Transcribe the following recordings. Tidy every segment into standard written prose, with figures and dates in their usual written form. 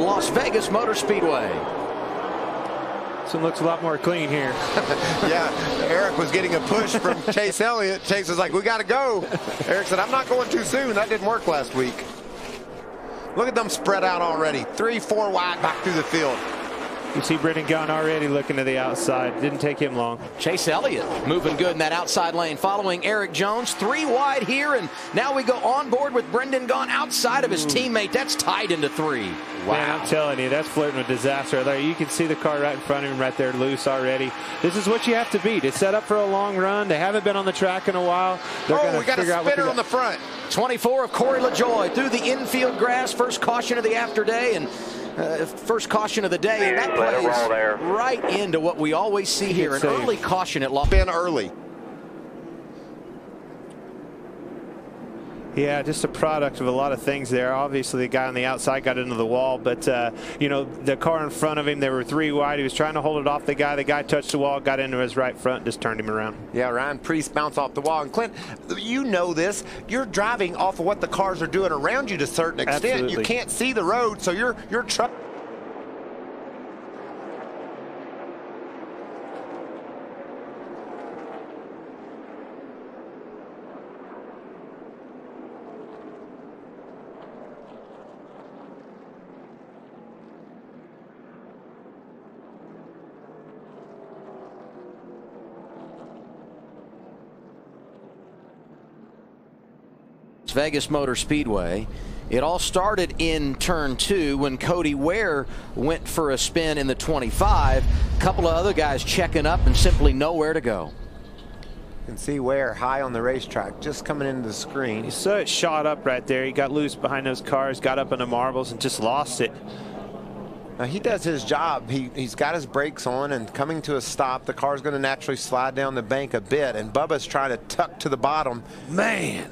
Las Vegas Motor Speedway. This one looks a lot more clean here. Yeah, Eric was getting a push from Chase Elliott. Chase was like, we got to go. Eric said, I'm not going too soon. That didn't work last week. Look at them spread out already. 3, 4 wide back through the field. You see Brendan Gunn already looking to the outside. Didn't take him long. Chase Elliott moving good in that outside lane, following Eric Jones. 3 wide here, and now we go on board with Brendan Gunn outside of his teammate. That's tied into 3. Wow. Man, I'm telling you, that's flirting with disaster. There, you can see the car right in front of him right there, loose already. This is what you have to beat. It's set up for a long run. They haven't been on the track in a while. Oh, we got a spinner on the front. 24 of Corey LaJoie through the infield grass. First caution of the after day, and first caution of the day, and that plays right into what we always see here, an early caution at Las Vegas. Early. Yeah, just a product of a lot of things there. Obviously, the guy on the outside got into the wall, but, you know, the car in front of him, there were 3 wide. He was trying to hold it off the guy. The guy touched the wall, got into his right front, and just turned him around. Yeah, Ryan Priest bounced off the wall. And Clint, you know this. You're driving off of what the cars are doing around you to a certain extent. Absolutely. You can't see the road, so you're trying. Vegas Motor Speedway. It all started in turn 2 when Cody Ware went for a spin in the 25. A couple of other guys checking up and simply nowhere to go. You can see Ware high on the racetrack, just coming into the screen. You saw it shot up right there. He got loose behind those cars, got up into marbles, and just lost it. Now he does his job. He's got his brakes on and coming to a stop. The car's going to naturally slide down the bank a bit, and Bubba's trying to tuck to the bottom. Man.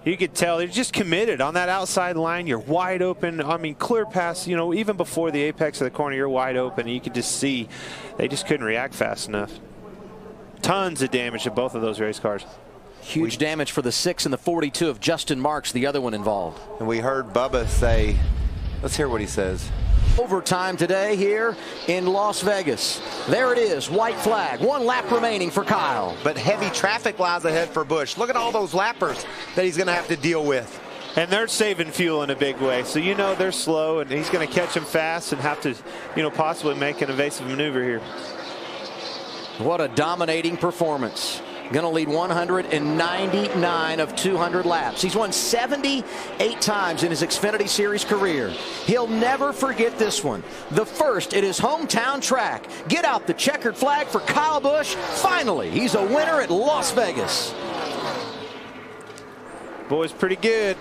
You could tell they're just committed on that outside line. You're wide open. I mean, clear past, you know, even before the apex of the corner, you're wide open. And you could just see they just couldn't react fast enough. Tons of damage to both of those race cars. Huge damage for the 6 and the 42 of Justin Marks, the other one involved. And we heard Bubba say, let's hear what he says. Overtime today here in Las Vegas. There it is, white flag. 1 lap remaining for Kyle. But heavy traffic lies ahead for Busch. Look at all those lappers that he's going to have to deal with. And they're saving fuel in a big way. So, you know, they're slow, and he's going to catch them fast and have to, you know, possibly make an evasive maneuver here. What a dominating performance. Going to lead 199 of 200 laps. He's won 78 times in his Xfinity Series career. He'll never forget this one. The first at his hometown track. Get out the checkered flag for Kyle Busch. Finally, he's a winner at Las Vegas. Boy's pretty good.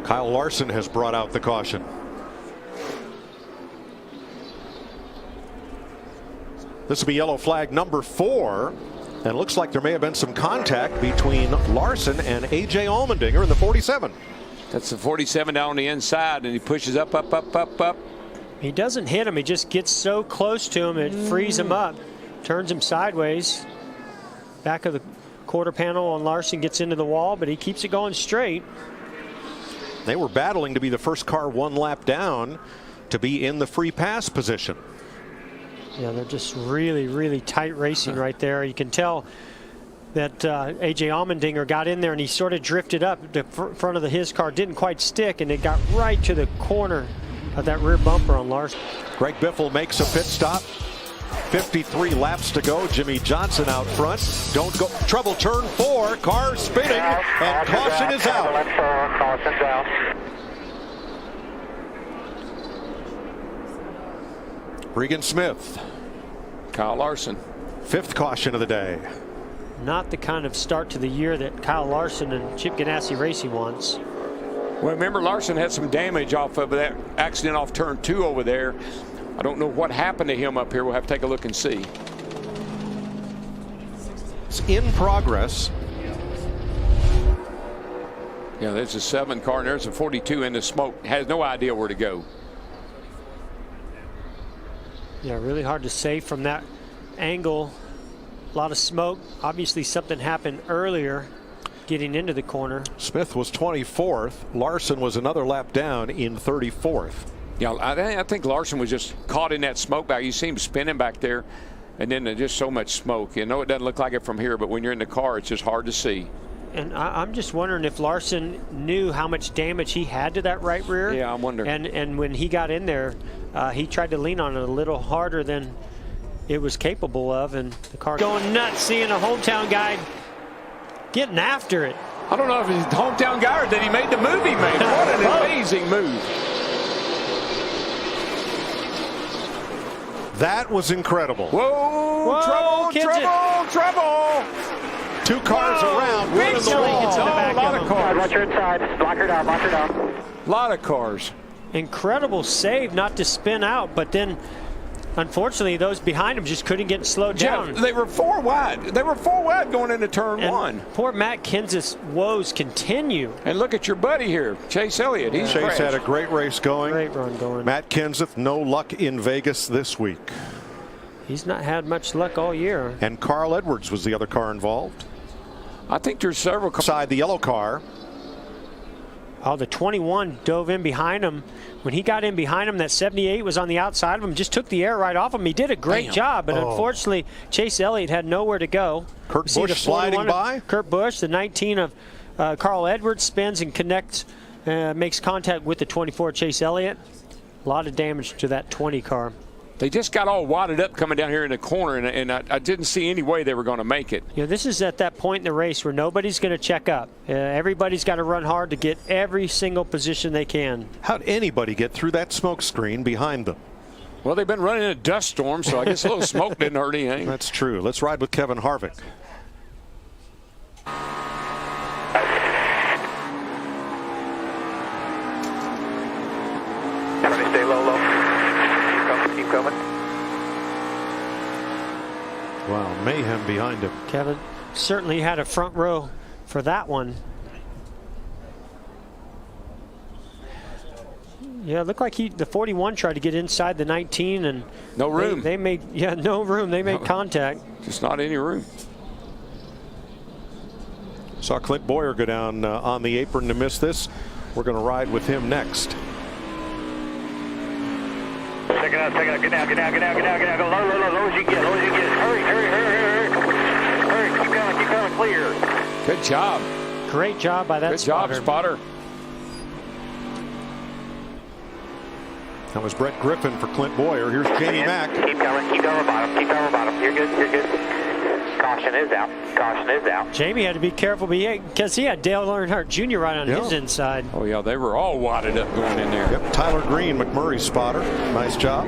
Kyle Larson has brought out the caution. This will be yellow flag number 4. And it looks like there may have been some contact between Larson and A.J. Allmendinger in the 47. That's the 47 down on the inside, and he pushes up. He doesn't hit him. He just gets so close to him, it frees him up. Turns him sideways. Back of the quarter panel on Larson gets into the wall, but he keeps it going straight. They were battling to be the first car 1 lap down to be in the free pass position. Yeah, they're just really, really tight racing right there. You can tell that A.J. Allmendinger got in there and he sort of drifted up. The front of his car didn't quite stick, and it got right to the corner of that rear bumper on Larson. Greg Biffle makes a pit stop. 53 laps to go. Jimmy Johnson out front. Don't go. Trouble turn 4. Car spinning, and caution is out. Caution's out. Regan Smith. Kyle Larson. 5th caution of the day. Not the kind of start to the year that Kyle Larson and Chip Ganassi Racing wants. Well, remember, Larson had some damage off of that accident off turn 2 over there. I don't know what happened to him up here. We'll have to take a look and see. It's in progress. Yeah, there's a 7 car, and there's a 42 in the smoke. Has no idea where to go. Yeah, really hard to say from that angle. A lot of smoke. Obviously something happened earlier getting into the corner. Smith was 24th. Larson was another lap down in 34th. Yeah, I think Larson was just caught in that smoke back. You see him spinning back there, and then just so much smoke. You know, it doesn't look like it from here, but when you're in the car, it's just hard to see. And I'm just wondering if Larson knew how much damage he had to that right rear. Yeah, I'm wondering. And when he got in there, he tried to lean on it a little harder than it was capable of, and the car going nuts, seeing a hometown guy getting after it. I don't know if he's a hometown guy or that he made the move he made. What an amazing move. That was incredible. Whoa, trouble. 2 cars around, one in the wall. A lot of cars. Watch her inside. Block her down. A lot of cars. Incredible save not to spin out, but then unfortunately those behind him just couldn't get slowed down. They were 4 wide. They were 4 wide going into turn 1. Poor Matt Kenseth's woes continue. And look at your buddy here, Chase Elliott. He's Chase crashed. had a great race going. Great run going. Matt Kenseth, no luck in Vegas this week. He's not had much luck all year. And Carl Edwards was the other car involved. I think there's several cars. Side the yellow car. Oh, the 21 dove in behind him. When he got in behind him, that 78 was on the outside of him, just took the air right off him. He did a great job, but unfortunately, Chase Elliott had nowhere to go. Kurt Busch sliding by. Kurt Busch, the 19 of Carl Edwards, spins and connects, makes contact with the 24 Chase Elliott. A lot of damage to that 20 car. They just got all wadded up coming down here in the corner, and I didn't see any way they were going to make it. You know, this is at that point in the race where nobody's going to check up. Everybody's got to run hard to get every single position they can. How'd anybody get through that smoke screen behind them? Well, they've been running in a dust storm, so I guess a little smoke didn't hurt anything. That's true. Let's ride with Kevin Harvick. Everybody stay low. Keep coming. Wow, mayhem behind him. Kevin certainly had a front row for that one. Yeah, it looked like the 41 tried to get inside the 19, and no room. They made no room. They made contact. Just not any room. Saw Clint Boyer go down on the apron to miss this. We're going to ride with him next. Take it out. Get down. Go low as you get. Hurry. Keep going, clear. Good job. Great job by that spotter. Good job, spotter. That was Brett Griffin for Clint Boyer. Here's Jamie Mack. Keep going bottom. You're good. Caution is out. Jamie had to be careful because he had Dale Earnhardt Jr. right on his inside. Oh, yeah, they were all wadded up going in there. Yep, Tyler Green, McMurray's spotter. Nice job.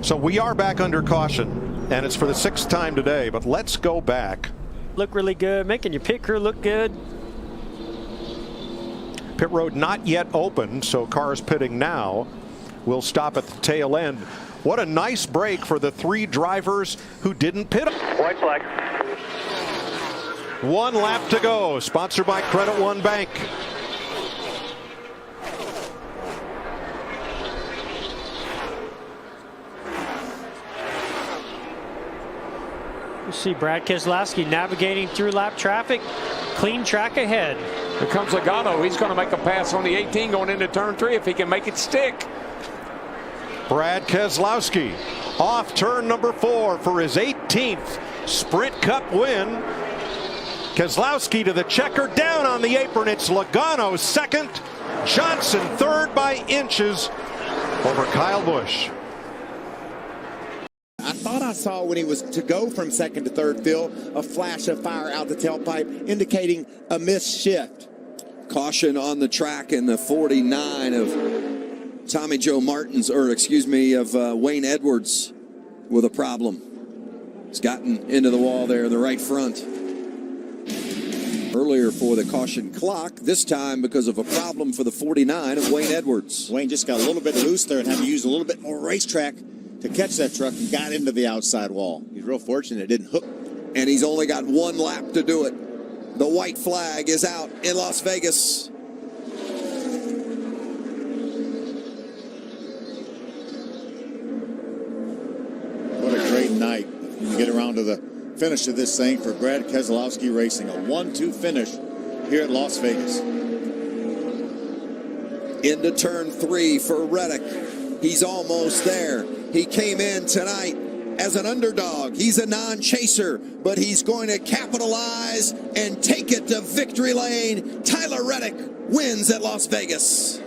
So we are back under caution, and it's for the 6th time today, but let's go back. Look really good, making your pit crew look good. Pit road not yet open, so cars pitting now will stop at the tail end. What a nice break for the 3 drivers who didn't pit. White flag. 1 lap to go. Sponsored by Credit One Bank. You see Brad Keselowski navigating through lap traffic. Clean track ahead. Here comes Logano. He's going to make a pass on the 18 going into turn 3 if he can make it stick. Brad Keselowski off turn number 4 for his 18th Sprint Cup win. Keselowski to the checker, down on the apron. It's Logano second, Johnson third by inches over Kyle Busch. I thought I saw when he was to go from second to third, Phil, a flash of fire out the tailpipe indicating a missed shift. Caution on the track in the 49 of Tommy Joe Martin's, of Wayne Edwards with a problem. He's gotten into the wall there in the right front. Earlier for the caution clock, this time because of a problem for the 49 of Wayne Edwards. Wayne just got a little bit loose there and had to use a little bit more racetrack to catch that truck and got into the outside wall. He's real fortunate it didn't hook. And he's only got 1 lap to do it. The white flag is out in Las Vegas. tonight. When you get around to the finish of this thing for Brad Keselowski Racing, a 1-2 finish here at Las Vegas. Into turn 3 for Reddick. He's almost there. He came in tonight as an underdog. He's a non-chaser, but he's going to capitalize and take it to victory lane. Tyler Reddick wins at Las Vegas.